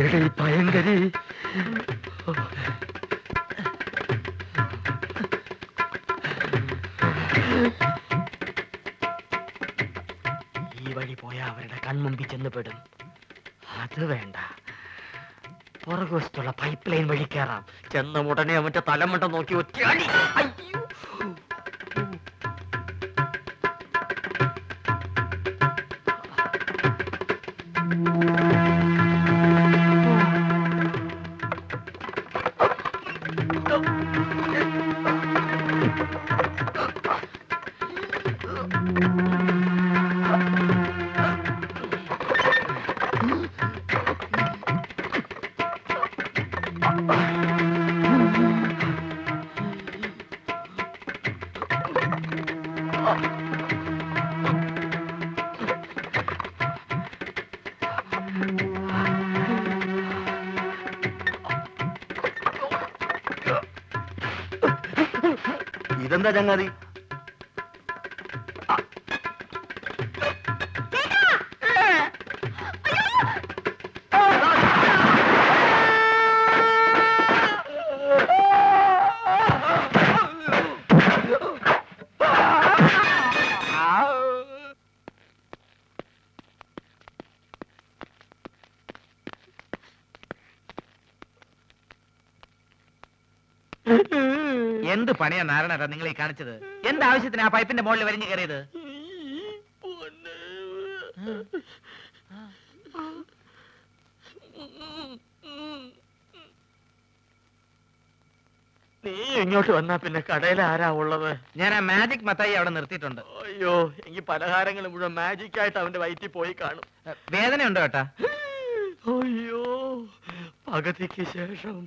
എടീ ഭയങ്കരി, ഈ വഴി പോയാ അവരുടെ കൺമുമ്പിൽ ചെന്ന് പെടും. അത് വേണ്ട, പുറകുവശത്തുള്ള പൈപ്പ് ലൈൻ വഴി കയറാം. ചെന്ന ഉടനെ അവന്റെ തലമുണ്ട നോക്കി ഒറ്റയാടി. അയ്യോ, ഇതെന്താ ചങ്ങാതി? എന്ത് പണിയാ നാരായണ നിങ്ങൾ ഈ കാണിച്ചത്? എന്താവശ്യത്തിന് ആ പൈപ്പിന്റെ മുകളിൽ വലിഞ്ഞു കയറിയത്? നീ ഇങ്ങോട്ട് വന്നാ പിന്നെ കടയിൽ ആരാ ഉള്ളത്? ഞാൻ ആ മാജിക് മത്തായി അവിടെ നിർത്തിയിട്ടുണ്ട്. അയ്യോ, എങ്കിൽ പലഹാരങ്ങൾ മുഴുവൻ മാജിക് ആയിട്ട് അവന്റെ വയറ്റിൽ പോയി കാണും. വേദന ഉണ്ടോ ഏട്ടാ? അയ്യോ, പകുതിക്ക് ശേഷം.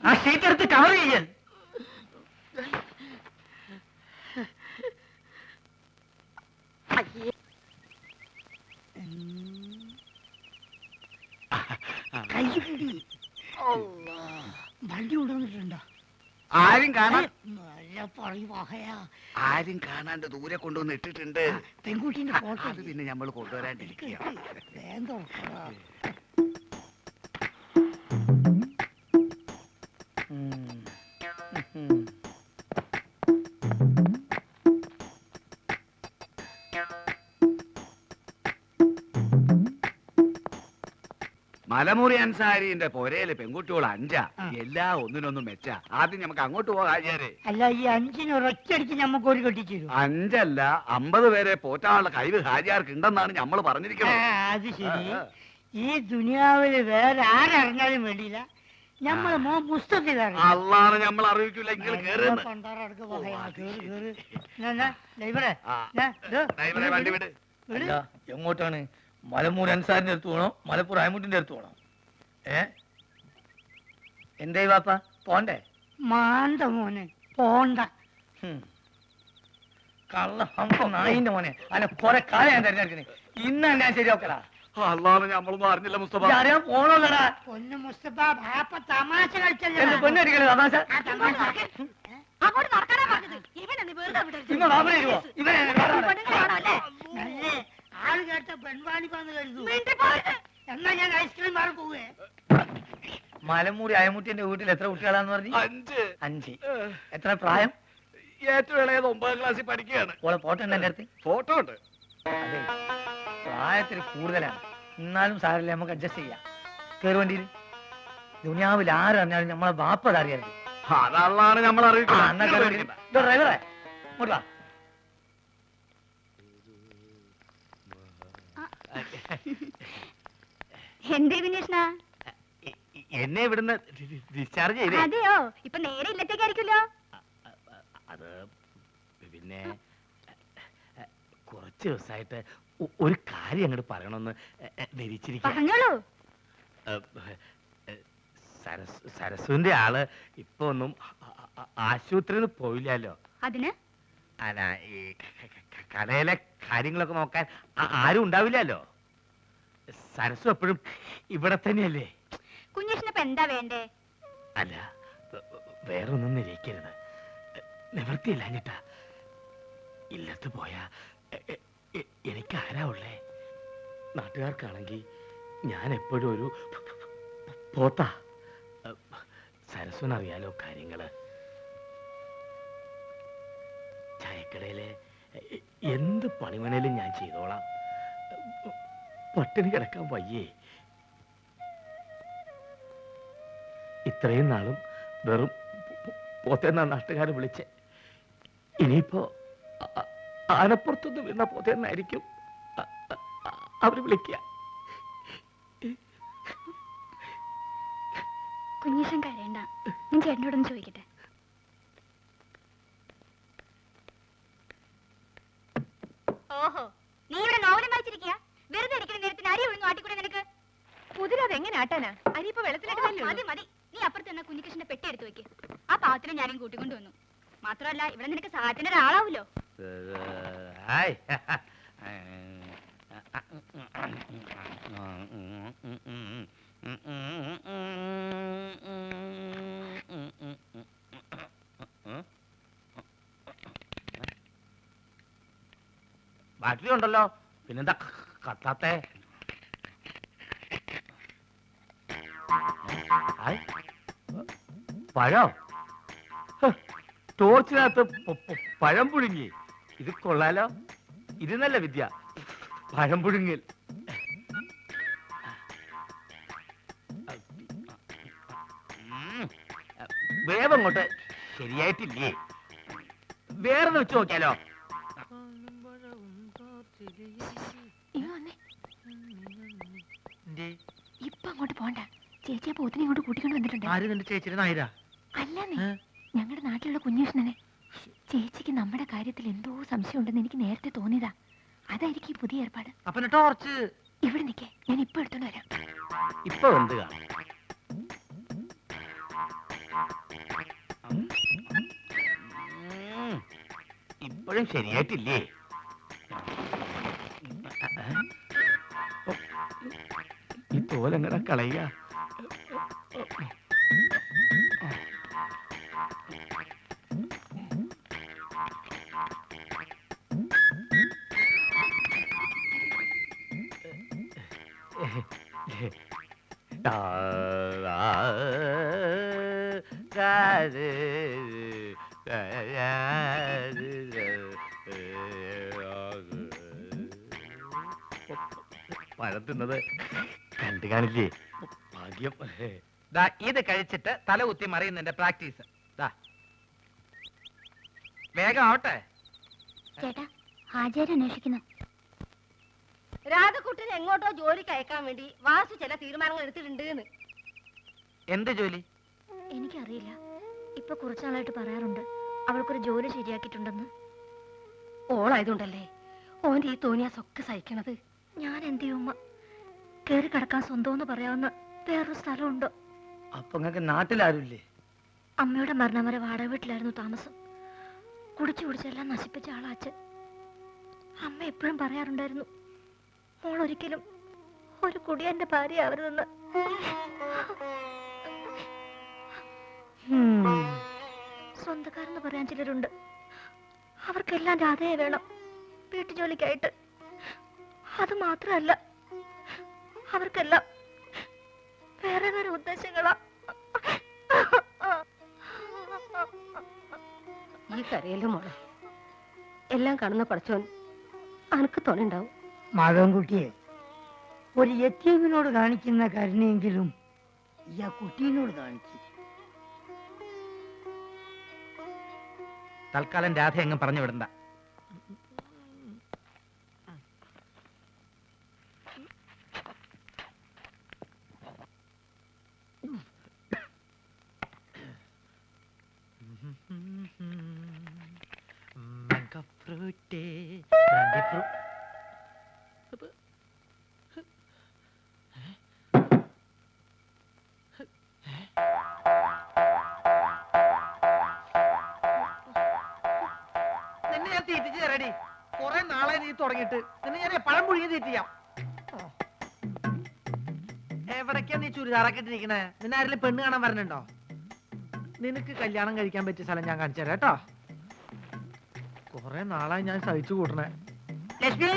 ആ ഷീറ്റ് എടുത്ത് കവർ ചെയ്യാൻ. വണ്ടി കൊണ്ടുവന്നിട്ടുണ്ടോ? ആരും കാണാൻ ആരും കാണാണ്ട് ദൂരെ കൊണ്ടുവന്ന് ഇട്ടിട്ടുണ്ട്. പെൺകുട്ടീന്റെ ഫോട്ടോ അത് പിന്നെ നമ്മൾ കൊണ്ടുവരാണ്ടിരിക്കുക. മലമുറി അൻസാരിന്റെ പൊരയില് പെൺകുട്ടികൾ 5. എല്ലാ ഒന്നിനൊന്നും മെച്ച. ആദ്യം നമുക്ക് അങ്ങോട്ട് പോകാം ഹാജിയാരെ. അല്ല, ഈ 5 ഒരൊറ്റയടിക്ക് നമുക്ക് ഒരു കെട്ടിച്ചു. 5 അല്ല 50 പേരെ പോറ്റാനുള്ള കഴിവ് ഹാജിയാർക്ക് ഉണ്ടെന്നാണ് നമ്മൾ പറഞ്ഞിരിക്കുന്നത്. അത് ശരി. ഈ ദുനിയാവില് വേറെ ആരറിഞ്ഞാലും വേണ്ടിയില്ല, നമ്മള് പുസ്തകത്തിലാണ്. അള്ളാണ് നമ്മൾ അറിയിക്കില്ല. വണ്ടി വിട്. എങ്ങോട്ടാണ്? മലമൂർ അൻസാരിന്റെ അടുത്ത് പോണോ മലപ്പുറം അയമുട്ടിന്റെ അടുത്ത് പോണോ? എന്തേ വാപ്പ പോണ്ടേ? മാണ്ട മോനെ പോണ്ട. കള്ള നായിന്റെ മോനെ അല്ല കൊറേ കാലം ഞാൻ തിരഞ്ഞെടുക്കണേ. ഇന്ന് ഞാൻ ശരിയാക്കലാ. അള്ളാണ് നമ്മളൊന്നും അറിഞ്ഞില്ല മുസ്തഫ. അറിയാൻ പോണോല്ലടാ. പൊന്നു മുസ്തഫ, ബാപ്പ തമാശ കളിച്ചല്ലേ. എന്റെ പൊന്നടിക്കണേ തമാശ. ആള് കേട്ട പെൺവാണിപ്പാന്ന് കരുതു. എന്നാ ഞാൻ ഐസ്ക്രീം മാറി പോവേ. മലമൂരി അയമുട്ടിന്റെ വീട്ടിൽ എത്ര കുട്ടികളാന്ന് പറഞ്ഞു? 5. എത്ര പ്രായം? ഏറ്റവും ഇളയത് 9ാം ക്ലാസ്സിൽ പഠിക്കുകയാണ്. ഓളെ ഫോട്ടോ ഉണ്ട് എന്റെ അടുത്ത്. ഫോട്ടോ ഉണ്ട്. അതെ, പ്രായത്തിൽ കൂടുതലാണ്. എന്നാലും സാരല്ലേ, നമുക്ക് അഡ്ജസ്റ്റ് ചെയ്യാം. കയറി വണ്ടിയിൽ. ദുനിയാവിൽ ആരറിഞ്ഞാലും നമ്മളെ ബാപ്പ അറിയരുത്. അതള്ളാണ് നമ്മൾ അറിയിക്കില്ല. ഡ്രൈവറെ ഇങ്ങോട്ട് വാ. എന്തേ വിനീഷ്ണ? എന്നെ ഇവിടുന്ന് ഡിസ്ചാർജ് ചെയ്തേ. അതെയോ? ഇപ്പൊ നേരെ ഇല്ലത്തേക്കായിരിക്കുമല്ലോ. അത് പിന്നെ കുറച്ച് ദിവസമായിട്ട് ഒരു കാര്യം അങ്ങോട്ട് പറയണമെന്ന് ധരിച്ചിരിക്കും. പറഞ്ഞോളൂ. സരസുവിന്റെ ആള് ഇപ്പൊ ഒന്നും ആശുപത്രിയിൽ പോയില്ലല്ലോ. അതിന് അല്ല, ഈ കടയിലെ കാര്യങ്ങളൊക്കെ നോക്കാൻ ആരും ഉണ്ടാവില്ലല്ലോ. സരസു എപ്പോഴും ഇവിടെ തന്നെയല്ലേ. കുഞ്ഞേഷിനിപ്പോ എന്താ വേണ്ടേ? അല്ല, വേറൊന്നും നിരയിക്കരുത്. നിവൃത്തിയില്ല ഞെട്ടാ. ഇല്ലത്ത് പോയാ എനിക്കാരാ ഉള്ളേ? നാട്ടുകാർക്കാണെങ്കിൽ ഞാൻ എപ്പോഴും ഒരു പോത്താ. സരസ്വനറിയാലോ കാര്യങ്ങള്. ചായക്കടയിലെ എന്ത് പണിമണേലും ഞാൻ ചെയ്തോളാം. പട്ടിണി കിടക്കാൻ വയ്യേ. ഇത്രയും നാളും വെറും പോത്തേന്നാ നാട്ടുകാരെ വിളിച്ചേ. ഇനിയിപ്പോ ആനപ്പുറത്തുനിന്ന് വീണ പോത്തേന്നായിരിക്കും അവര് വിളിക്കുക. കുഞ്ഞീഷൻ കരയണ്ട, ഞാൻ ചേട്ടനോടൊന്ന് ചോദിക്കട്ടെ. ഓഹോ, നീ ഇവിടെ നോവലും വായിച്ചിരിക്കുക? വെറുതെ ഇരിക്കുന്ന നേരത്തിന് അരി ഒഴിഞ്ഞു ആട്ടിക്കൂടെ നിനക്ക്? കുതിരത് എങ്ങനെ ആട്ടാനാ? അരി ഇപ്പൊ വെള്ളത്തിലിട്ടതല്ലേ മതി മതി, നീ അപ്പുറത്ത് നിന്ന കുഞ്ഞിക്കൃഷ്ണന്റെ പെട്ടി എടുത്തു വെക്ക്. ആ പാത്രം ഞാനും കൂട്ടിക്കൊണ്ട് വന്നു. മാത്രമല്ല ഇവിടെ നിനക്ക് സഹായത്തിന് ഒരാളാവൂലോ. ബാറ്ററി ഉണ്ടല്ലോ, പിന്നെന്താ കത്താത്തെ? പഴം ടോർച്ചിനകത്ത് പഴം പുഴുങ്ങി. ഇത് കൊള്ളാലോ, ഇത് നല്ല വിദ്യ, പഴം പുഴുങ്ങൽ. വേവങ്ങോട്ട് ശരിയായിട്ടില്ലേ? വേറെന്ന് വെച്ച് നോക്കിയാലോ? ഇപ്പൊ അങ്ങോട്ട് പോണ്ട. ചേച്ചിയെ പോത്തിനെ ഇങ്ങോട്ട് കൂട്ടിക്കൊണ്ട് വന്നിട്ടുണ്ട്. ആര് നിന്റെ ചേച്ചിയുടെ നായരാ? അല്ലെന്നേ, ഞങ്ങളുടെ നാട്ടിലുള്ള കുഞ്ഞീഷ്ണനെ. ചേച്ചിക്ക് നമ്മുടെ കാര്യത്തിൽ എന്തോ സംശയം ഉണ്ടെന്ന് എനിക്ക് നേരത്തെ തോന്നിയതാ. അതായിരിക്കും ഈ പുതിയ ഏർപ്പാട്. അപ്പൊ ടോർച്ച് ഇവിടെ നിൽക്കേ, ഞാൻ ഇപ്പൊ എടുത്തോണ്ട് വരാം. ഇപ്പൊ എന്ത് കാണും? ഇപ്പോഴും ശരിയായിട്ടില്ലേ? ഈ തോലെങ്ങനെ കളയുക? പഴം തിന്നത് കണ്ടു കാണില്ലേ? ഭാഗ്യം. ഇത് കഴിച്ചിട്ട് തല കുത്തി മറിയുന്നതിന്റെ പ്രാക്ടീസ്. വേഗം ആവട്ടെ. ചേട്ടാ, ഹാജര് അന്വേഷിക്കുന്നു. രാധക്കുട്ടിനെ എങ്ങോട്ടോ ജോലിക്ക് അയക്കാൻ വേണ്ടി വാസു ചില തീരുമാനങ്ങൾ എടുത്തിട്ടുണ്ട്. എന്ത് ജോലി? എനിക്കറിയില്ല. ഇപ്പൊ കുറച്ചാളായിട്ട് പറയാറുണ്ട് അവൾക്കൊരു ജോലി ശരിയാക്കിയിട്ടുണ്ടെന്ന്. ഓളായതുകൊണ്ടല്ലേ ഓന്റെ ഈ തോന്നിയാസൊക്കെ സഹിക്കണത്. ഞാൻ എന്ത് ചെയ്യുമ്മ? കേറി കിടക്കാൻ സ്വന്തമെന്ന് പറയാവുന്ന വേറൊരു സ്ഥലമുണ്ടോ? അപ്പൊ നിങ്ങക്ക് നാട്ടിലാരുമില്ലേ? അമ്മയുടെ മരണം വരെ വാടക വീട്ടിലായിരുന്നു താമസം. കുടിച്ചു കുടിച്ചെല്ലാം നശിപ്പിച്ച ആളാ അച്ഛൻ. അമ്മ എപ്പോഴും പറയാറുണ്ടായിരുന്നു, മോൾ ഒരിക്കലും ഒരു കുടിയന്റെ ഭാര്യ ആവരുതെന്ന്. സ്വന്തക്കാരെന്ന് പറയാൻ ചിലരുണ്ട്. അവർക്കെല്ലാം രാധയെ വേണം വീട്ടുജോലിക്കായിട്ട്. അത് മാത്രമല്ല, അവർക്കെല്ലാം വേറെ വേറെ ഉദ്ദേശങ്ങളാ. ഈ കരയിലും മോളെ എല്ലാം കാണുന്ന പഠിച്ചോൻ അനക്ക് തോന്നുണ്ടാവും. മാധവൻകുട്ടിയെ, ഒരു യത്തീമിനോട് കാണിക്കുന്ന കരുണയെങ്കിലും ഈ ആ കുട്ടീനോട് കാണിച്ചു. തൽക്കാലം രാധ എങ്ങും പറഞ്ഞു വിടണ്ട. നിന്നെ ഞാൻ തീറ്റിച്ച് തരടി. കുറെ നാളെ നീ തുടങ്ങിയിട്ട് നിന്നെ ഞാൻ പഴം പുഴുങ്ങി തീറ്റിയാം. എവിടേക്കാ നീ ചുരിദാറൊക്കെ ഇട്ടിരിക്കണേ? നിന്നെ ആരെങ്കിലും പെണ്ണ് കാണാൻ വരണുണ്ടോ? നിനക്ക് കല്യാണം കഴിക്കാൻ പറ്റിയ സ്ഥലം ഞാൻ കാണിച്ചു തരാം കേട്ടോ. കൊറേ നാളായി ഞാൻ സഹിച്ചു കൂട്ടണേ. ലക്ഷ്മി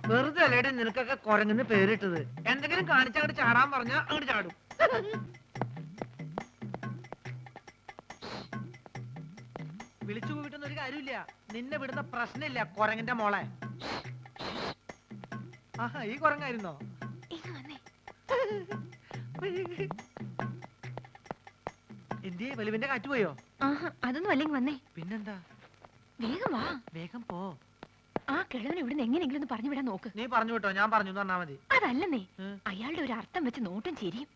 വെറുതെ അല്ലേടെ നിനക്കൊക്കെ കുരങ്ങുന്ന പേരിട്ടത്. എന്തെങ്കിലും കാണിച്ചങ്ങോട്ട് ചാടാൻ പറഞ്ഞാ അങ്ങോട്ട് ചാടും. വിളിച്ചു പോയിട്ടൊന്നും ഒരു കാര്യമില്ല. നിന്നെ വിടുന്ന പ്രശ്നമില്ല കുരങ്ങിന്റെ മോളെ. ആഹാ, ഈ കുരങ്ങായിരുന്നോ? ഇങ്ങ് വന്നേ. എന്തിയെ വെളിവിന്റെ കാറ്റ് പോയോ? ആഹാ, അതൊന്നും അല്ലെങ്കിൽ വന്നേ. പിന്നെന്താ? വേഗം വാ. വേഗം പോ. ആ കിഴവനെ ഇവിടുന്ന് എങ്ങനെയെങ്കിലും ഒന്ന് പറഞ്ഞു വിടാൻ നോക്ക്. നീ പറഞ്ഞു വിട്ടോ, ഞാൻ പറഞ്ഞു പറഞ്ഞാ മതി. അതല്ലെന്നേ, അയാളുടെ ഒരു അർത്ഥം വെച്ച് നോട്ടും ചിരിയും.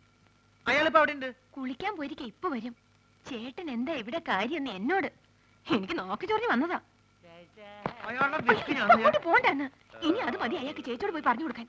അയാളിപ്പോ അവിടെ ഉണ്ട്. കുളിക്കാൻ പോയിരിക്കെ ഇപ്പൊ വരും. ചേട്ടൻ എന്താ ഇവിടെ കാര്യം എന്നോട്. എനിക്ക് നോക്കി ചൊറിഞ്ഞ് വന്നതാ. അയാളുടെ വിസ്കി ഞാൻ പോണ്ടെന്ന്. ഇനി അത് മതി അയാൾക്ക് ചേച്ചിയോട് പോയി പറഞ്ഞു കൊടുക്കാൻ.